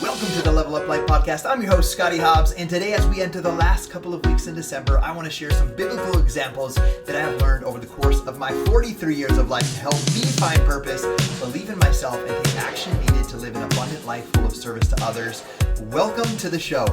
Welcome to the Level Up Life podcast. I'm your host, Scottie Hobbs, and today as we enter the last couple of weeks in December, I want to share some biblical examples that I have learned over the course of my 43 years of life to help me find purpose, believe in myself, and take action needed to live an abundant life full of service to others. Welcome to the show.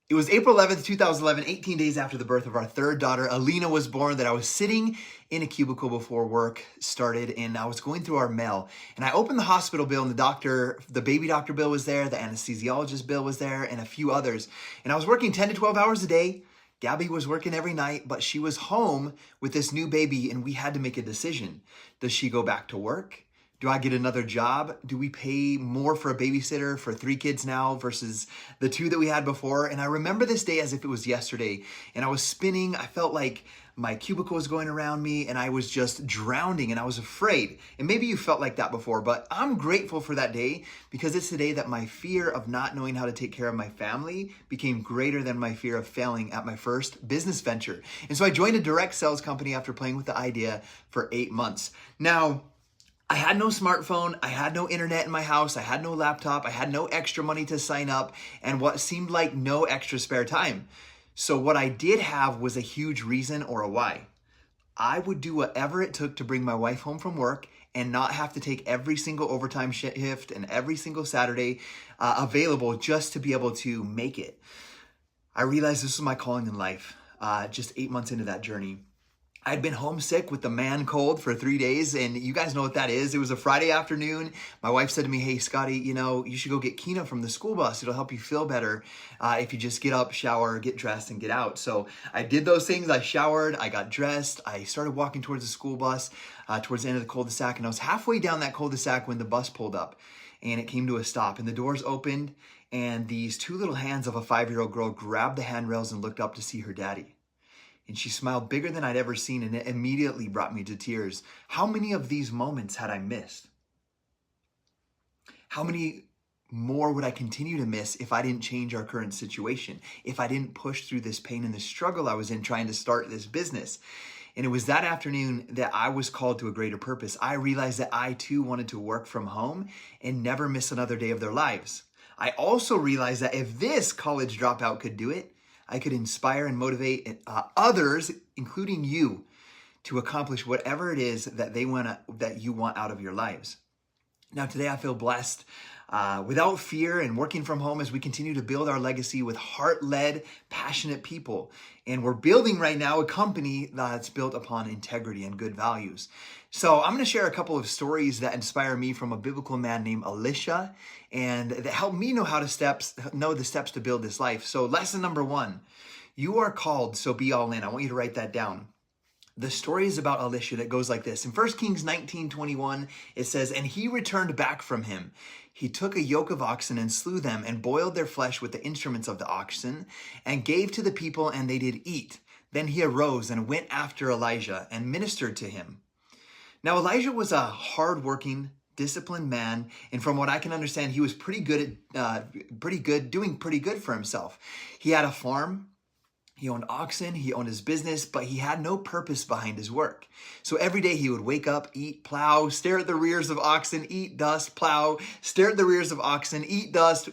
It was April 11th, 2011, 18 days after the birth of our third daughter, Alina, was born, that I was sitting in a cubicle before work started, and I was going through our mail, and I opened the hospital bill, and the baby doctor bill was there, the anesthesiologist bill was there, and a few others. And I was working 10 to 12 hours a day. Gabby was working every night, but she was home with this new baby, and we had to make a decision. Does she go back to work? Do I get another job? Do we pay more for a babysitter for 3 kids now versus the 2 that we had before? And I remember this day as if it was yesterday. And I was spinning. I felt like my cubicle was going around me and I was just drowning and I was afraid. And maybe you felt like that before, but I'm grateful for that day because it's the day that my fear of not knowing how to take care of my family became greater than my fear of failing at my first business venture. And so I joined a direct sales company after playing with the idea for 8 months. Now, I had no smartphone, I had no internet in my house, I had no laptop, I had no extra money to sign up, and what seemed like no extra spare time. So what I did have was a huge reason or a why. I would do whatever it took to bring my wife home from work and not have to take every single overtime shift and every single Saturday available just to be able to make it. I realized this was my calling in life, just 8 months into that journey. I'd been homesick with the man cold for 3 days, and you guys know what that is. It was a Friday afternoon. My wife said to me, "Hey, Scottie, you should go get Kina from the school bus. It'll help you feel better if you just get up, shower, get dressed, and get out." So I did those things. I showered, I got dressed, I started walking towards the school bus, towards the end of the cul-de-sac, and I was halfway down that cul-de-sac when the bus pulled up, and it came to a stop, and the doors opened, and these 2 little hands of a 5-year-old girl grabbed the handrails and looked up to see her daddy. And she smiled bigger than I'd ever seen, and it immediately brought me to tears. How many of these moments had I missed? How many more would I continue to miss if I didn't change our current situation? If I didn't push through this pain and this struggle I was in trying to start this business? And it was that afternoon that I was called to a greater purpose. I realized that I too wanted to work from home and never miss another day of their lives. I also realized that if this college dropout could do it, I could inspire and motivate others, including you, to accomplish whatever it is that you want out of your lives. Now, today I feel blessed without fear and working from home as we continue to build our legacy with heart-led, passionate people. And we're building right now a company that's built upon integrity and good values. So I'm going to share a couple of stories that inspire me from a biblical man named Elisha and that help me know the steps to build this life. So lesson number 1, you are called, so be all in. I want you to write that down. The story is about Elisha that goes like this. In 1 Kings 19:21, it says, "And he returned back from him. He took a yoke of oxen and slew them and boiled their flesh with the instruments of the oxen and gave to the people, and they did eat. Then he arose and went after Elijah and ministered to him." Now, Elijah was a hardworking, disciplined man, and from what I can understand, he was doing pretty good for himself. He had a farm. He owned oxen, he owned his business, but he had no purpose behind his work. So every day he would wake up, eat, plow, stare at the rears of oxen, eat, dust, plow, stare at the rears of oxen, eat, dust,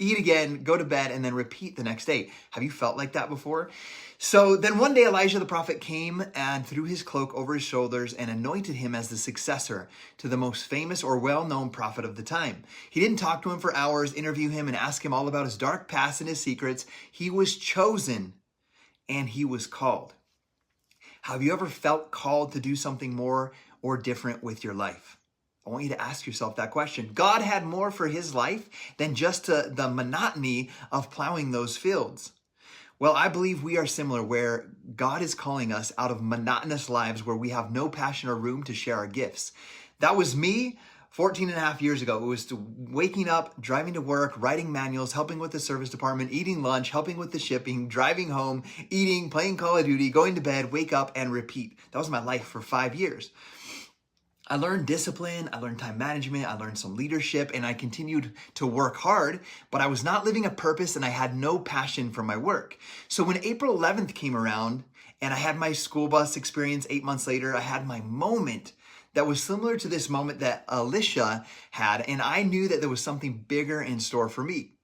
eat again, go to bed, and then repeat the next day. Have you felt like that before? So then one day Elijah the prophet came and threw his cloak over his shoulders and anointed him as the successor to the most famous or well-known prophet of the time. He didn't talk to him for hours, interview him, and ask him all about his dark past and his secrets. He was chosen and he was called. Have you ever felt called to do something more or different with your life? I want you to ask yourself that question. God had more for his life than just the monotony of plowing those fields. Well, I believe we are similar, where God is calling us out of monotonous lives where we have no passion or room to share our gifts. That was me 14 and a half years ago. It was waking up, driving to work, writing manuals, helping with the service department, eating lunch, helping with the shipping, driving home, eating, playing Call of Duty, going to bed, wake up, and repeat. That was my life for 5 years. I learned discipline, I learned time management, I learned some leadership, and I continued to work hard, but I was not living a purpose and I had no passion for my work. So when April 11th came around and I had my school bus experience 8 months later, I had my moment that was similar to this moment that Elisha had, and I knew that there was something bigger in store for me.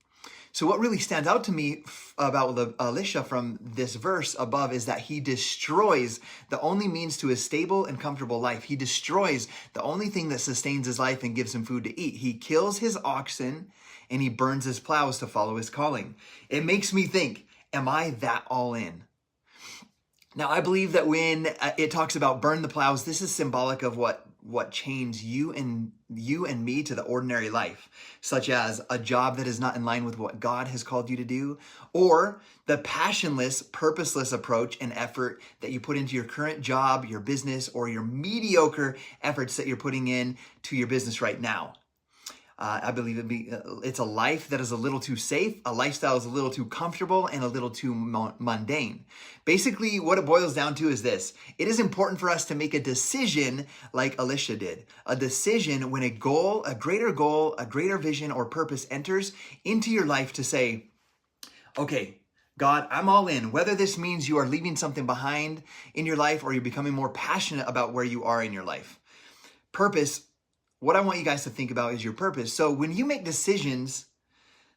So what really stands out to me about Elisha from this verse above is that he destroys the only means to a stable and comfortable life. He destroys the only thing that sustains his life and gives him food to eat. He kills his oxen and he burns his plows to follow his calling. It makes me think, am I that all in? Now, I believe that when it talks about burn the plows, this is symbolic of what chains you and me to the ordinary life, such as a job that is not in line with what God has called you to do, or the passionless, purposeless approach and effort that you put into your current job, your business, or your mediocre efforts that you're putting in to your business right now. I believe it's a life that is a little too safe, a lifestyle is a little too comfortable, and a little too mundane. Basically, what it boils down to is this. It is important for us to make a decision like Elisha did. A decision when a greater vision or purpose enters into your life to say, okay, God, I'm all in. Whether this means you are leaving something behind in your life or you're becoming more passionate about where you are in your life. Purpose. What I want you guys to think about is your purpose. So when you make decisions,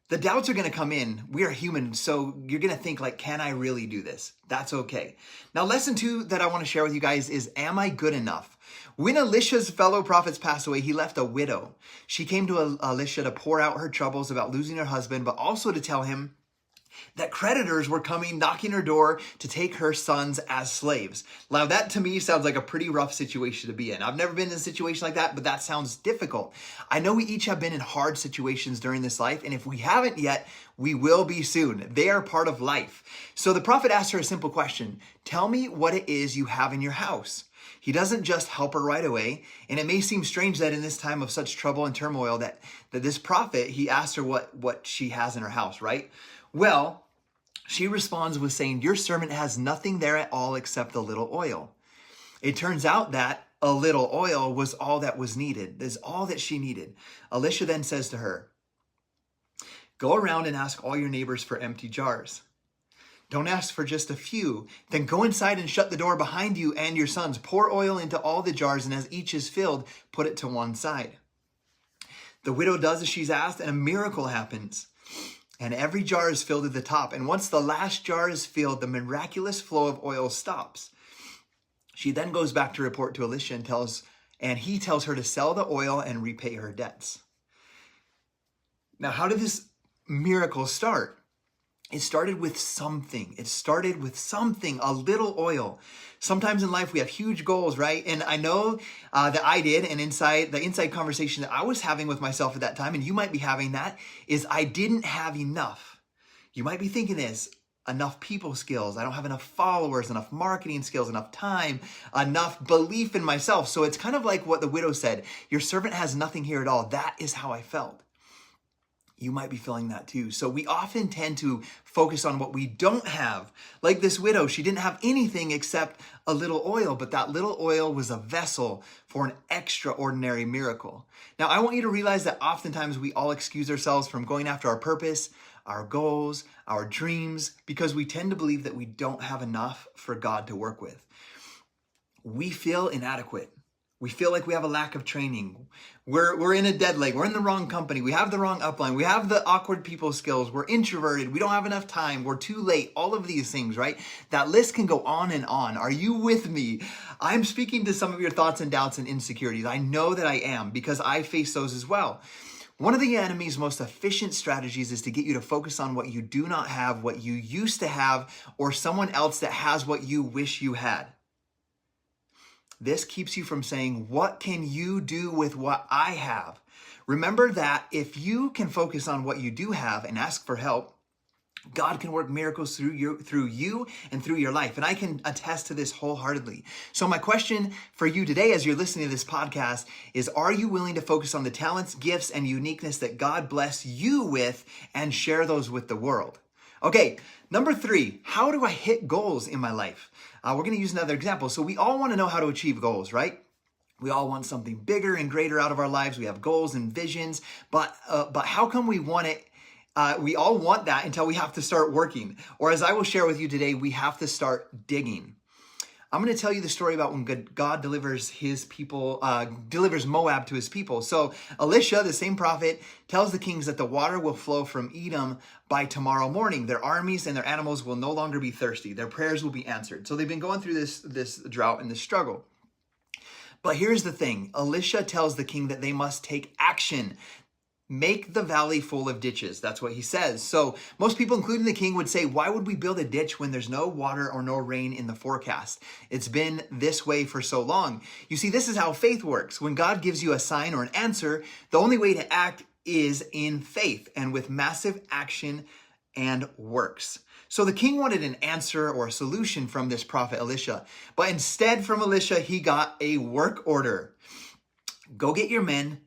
the doubts are going to come in. We are human, so you're going to think like, can I really do this? That's okay. Now, lesson 2 that I want to share with you guys is, am I good enough? When Elisha's fellow prophets passed away, he left a widow. She came to Elisha to pour out her troubles about losing her husband, but also to tell him that creditors were coming, knocking her door to take her sons as slaves. Now that to me sounds like a pretty rough situation to be in. I've never been in a situation like that, but that sounds difficult. I know we each have been in hard situations during this life, and if we haven't yet, we will be soon. They are part of life. So the prophet asked her a simple question. Tell me what it is you have in your house. He doesn't just help her right away. And it may seem strange that in this time of such trouble and turmoil that this prophet, he asked her what she has in her house, right? Well, she responds with saying, your servant has nothing there at all except a little oil. It turns out that a little oil was all that was needed. That's all that she needed. Elisha then says to her, go around and ask all your neighbors for empty jars. Don't ask for just a few. Then go inside and shut the door behind you and your sons. Pour oil into all the jars, and as each is filled, put it to one side. The widow does as she's asked, and a miracle happens. And every jar is filled to the top. And once the last jar is filled, the miraculous flow of oil stops. She then goes back to report to Elisha and he tells her to sell the oil and repay her debts. Now, how did this miracle start? It started with something. A little oil. Sometimes in life we have huge goals, right? And I know that I did, and the inside conversation that I was having with myself at that time, and you might be having that, is I didn't have enough. You might be thinking this, enough people skills. I don't have enough followers, enough marketing skills, enough time, enough belief in myself. So it's kind of like what the widow said, your servant has nothing here at all. That is how I felt. You might be feeling that too. So we often tend to focus on what we don't have. Like this widow, she didn't have anything except a little oil, but that little oil was a vessel for an extraordinary miracle. Now, I want you to realize that oftentimes we all excuse ourselves from going after our purpose, our goals, our dreams, because we tend to believe that we don't have enough for God to work with. We feel inadequate. We feel like we have a lack of training. We're in a dead leg. We're in the wrong company. We have the wrong upline. We have the awkward people skills. We're introverted. We don't have enough time. We're too late. All of these things, right? That list can go on and on. Are you with me? I'm speaking to some of your thoughts and doubts and insecurities. I know that I am because I face those as well. One of the enemy's most efficient strategies is to get you to focus on what you do not have, what you used to have, or someone else that has what you wish you had. This keeps you from saying, what can you do with what I have? Remember that if you can focus on what you do have and ask for help, God can work miracles through you and through your life. And I can attest to this wholeheartedly. So my question for you today as you're listening to this podcast is, are you willing to focus on the talents, gifts, and uniqueness that God bless you with and share those with the world? Okay, number 3, how do I hit goals in my life? We're going to use another example. So we all want to know how to achieve goals, right? We all want something bigger and greater out of our lives. We have goals and visions, but how come we want it? We all want that until we have to start working. Or as I will share with you today, we have to start digging. I'm going to tell you the story about when God delivers his people, delivers Moab to his people. So Elisha, the same prophet, tells the kings that the water will flow from Edom by tomorrow morning. Their armies and their animals will no longer be thirsty. Their prayers will be answered. So they've been going through this drought and this struggle. But here's the thing. Elisha tells the king that they must take action. Make the valley full of ditches. That's what he says. So most people, including the king, would say, why would we build a ditch when there's no water or no rain in the forecast? It's been this way for so long. You see, this is how faith works. When God gives you a sign or an answer, the only way to act is in faith and with massive action and works. So the king wanted an answer or a solution from this prophet Elisha, but instead from Elisha, he got a work order. Go get your men,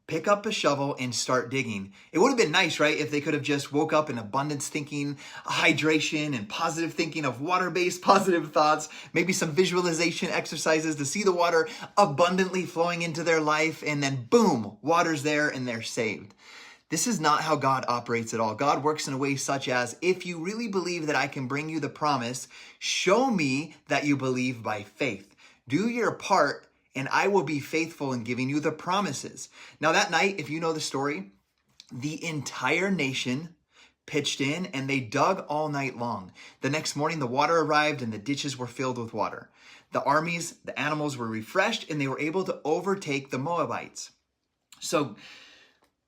pick up a shovel and start digging. It would have been nice, right, if they could have just woke up in abundance thinking, hydration, and positive thinking of water-based positive thoughts, maybe some visualization exercises to see the water abundantly flowing into their life, and then boom, water's there and they're saved. This is not how God operates at all. God works in a way such as, if you really believe that I can bring you the promise, show me that you believe by faith. Do your part and I will be faithful in giving you the promises. Now that night, if you know the story, the entire nation pitched in and they dug all night long. The next morning, the water arrived and the ditches were filled with water. The armies, the animals were refreshed and they were able to overtake the Moabites. So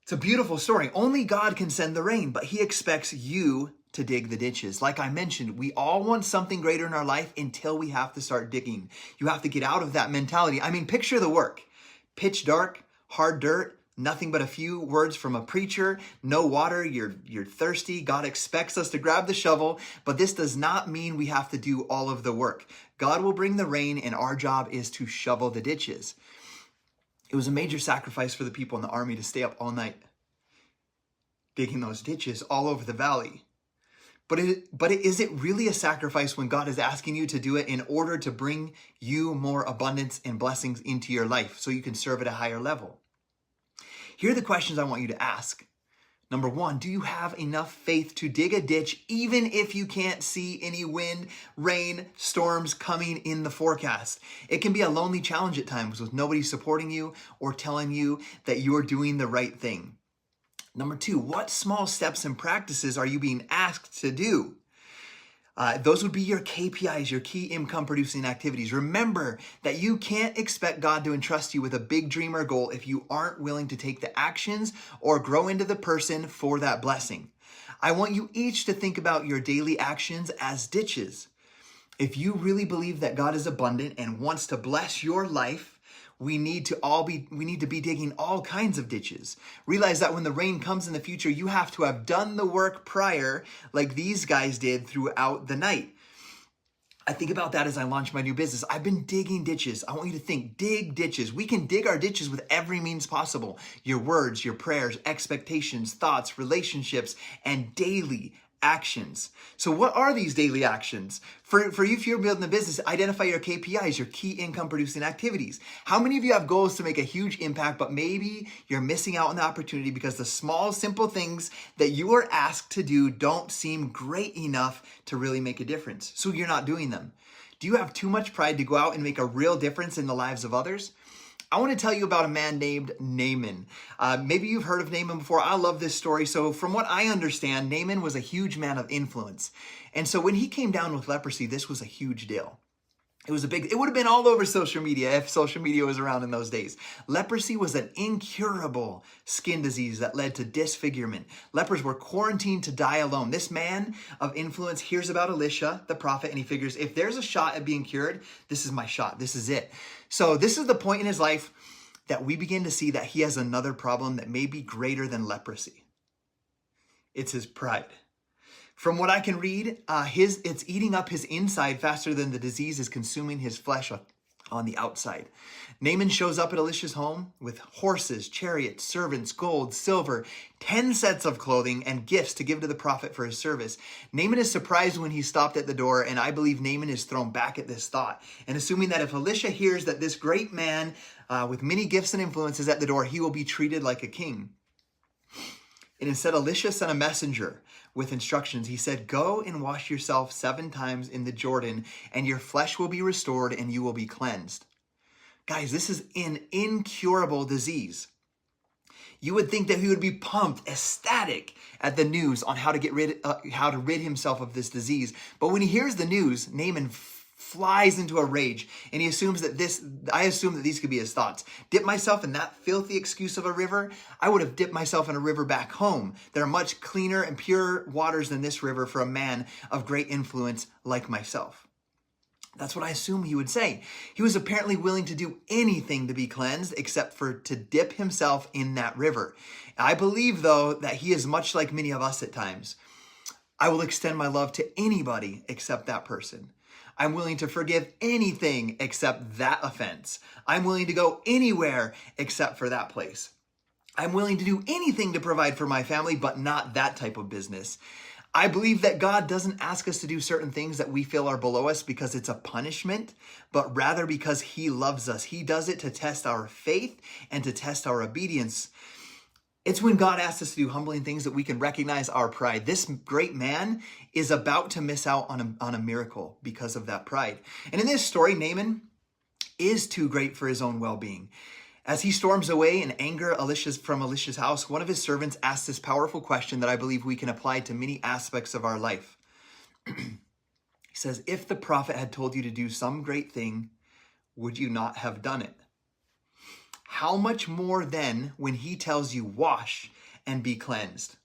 it's a beautiful story. Only God can send the rain, but he expects you to dig the ditches. Like I mentioned, we all want something greater in our life until we have to start digging. You have to get out of that mentality. I mean, picture the work. Pitch dark, hard dirt, nothing but a few words from a preacher, no water, you're thirsty. God expects us to grab the shovel, but this does not mean we have to do all of the work. God will bring the rain and our job is to shovel the ditches. It was a major sacrifice for the people in the army to stay up all night digging those ditches all over the valley. But is it really a sacrifice when God is asking you to do it in order to bring you more abundance and blessings into your life so you can serve at a higher level? Here are the questions I want you to ask. Number one, do you have enough faith to dig a ditch even if you can't see any wind, rain, storms coming in the forecast? It can be a lonely challenge at times with nobody supporting you or telling you that you're doing the right thing. Number two, what small steps and practices are you being asked to do? Those would be your KPIs, your key income producing activities. Remember that you can't expect God to entrust you with a big dream or goal if you aren't willing to take the actions or grow into the person for that blessing. I want you each to think about your daily actions as ditches. If you really believe that God is abundant and wants to bless your life, we need to be digging all kinds of ditches. Realize that when the rain comes in the future, you have to have done the work prior, like these guys did throughout the night. I think about that as I launch my new business. I've been digging ditches. I want you to think, dig ditches. We can dig our ditches with every means possible. Your words, your prayers, expectations, thoughts, relationships, and daily actions. So what are these daily actions? For you, if you're building a business, identify your KPIs, your key income producing activities. How many of you have goals to make a huge impact, but maybe you're missing out on the opportunity because the small, simple things that you are asked to do don't seem great enough to really make a difference? So you're not doing them. Do you have too much pride to go out and make a real difference in the lives of others? I want to tell you about a man named Naaman. Maybe you've heard of Naaman before. I love this story. So from what I understand, Naaman was a huge man of influence. And so when he came down with leprosy, this was a huge deal. It would have been all over social media if social media was around in those days. Leprosy was an incurable skin disease that led to disfigurement. Lepers were quarantined to die alone. This man of influence hears about Elisha, the prophet, and he figures, if there's a shot at being cured, this is my shot. This is it. So this is the point in his life that we begin to see that he has another problem that may be greater than leprosy. It's his pride. From what I can read, it's eating up his inside faster than the disease is consuming his flesh on the outside. Naaman shows up at Elisha's home with horses, chariots, servants, gold, silver, 10 sets of clothing, and gifts to give to the prophet for his service. Naaman is surprised when he stopped at the door, and I believe Naaman is thrown back at this thought, and assuming that if Elisha hears that this great man with many gifts and influence is at the door, he will be treated like a king. And instead, Elisha sent a messenger with instructions. He said, go and wash yourself 7 times in the Jordan, and your flesh will be restored and you will be cleansed. Guys, this is an incurable disease. You would think that he would be pumped, ecstatic at the news on how to rid himself of this disease. But when he hears the news, Naaman flies into a rage, and he assumes I assume that these could be his thoughts. Dip myself in that filthy excuse of a river? I would have dipped myself in a river back home. There are much cleaner and purer waters than this river for a man of great influence like myself. That's what I assume he would say. He was apparently willing to do anything to be cleansed except for to dip himself in that river. I believe, though, that he is much like many of us at times. I will extend my love to anybody except that person. I'm willing to forgive anything except that offense. I'm willing to go anywhere except for that place. I'm willing to do anything to provide for my family, but not that type of business. I believe that God doesn't ask us to do certain things that we feel are below us because it's a punishment, but rather because he loves us. He does it to test our faith and to test our obedience. It's when God asks us to do humbling things that we can recognize our pride. This great man is about to miss out on a miracle because of that pride. And in this story, Naaman is too great for his own well-being. As he storms away in anger from Elisha's house, one of his servants asks this powerful question that I believe we can apply to many aspects of our life. He says, if the prophet had told you to do some great thing, would you not have done it? How much more then when he tells you wash and be cleansed?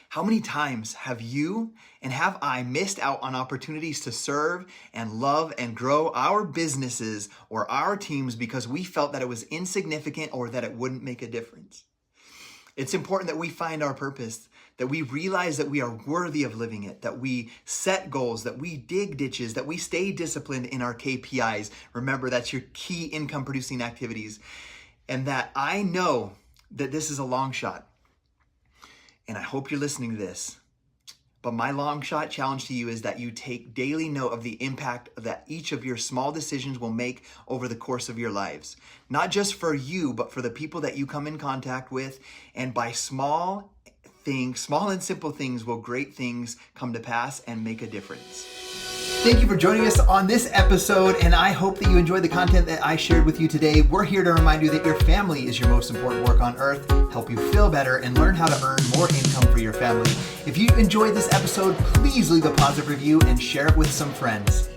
How many times have you and have I missed out on opportunities to serve and love and grow our businesses or our teams because we felt that it was insignificant or that it wouldn't make a difference? It's important that we find our purpose, that we realize that we are worthy of living it, that we set goals, that we dig ditches, that we stay disciplined in our KPIs. Remember, that's your key income producing activities. And that I know that this is a long shot. And I hope you're listening to this. But my long shot challenge to you is that you take daily note of the impact that each of your small decisions will make over the course of your lives. Not just for you, but for the people that you come in contact with. And by small and simple things will great things come to pass and make a difference. Thank you for joining us on this episode, and I hope that you enjoyed the content that I shared with you today. We're here to remind you that your family is your most important work on earth, help you feel better, and learn how to earn more income for your family. If you enjoyed this episode, please leave a positive review and share it with some friends.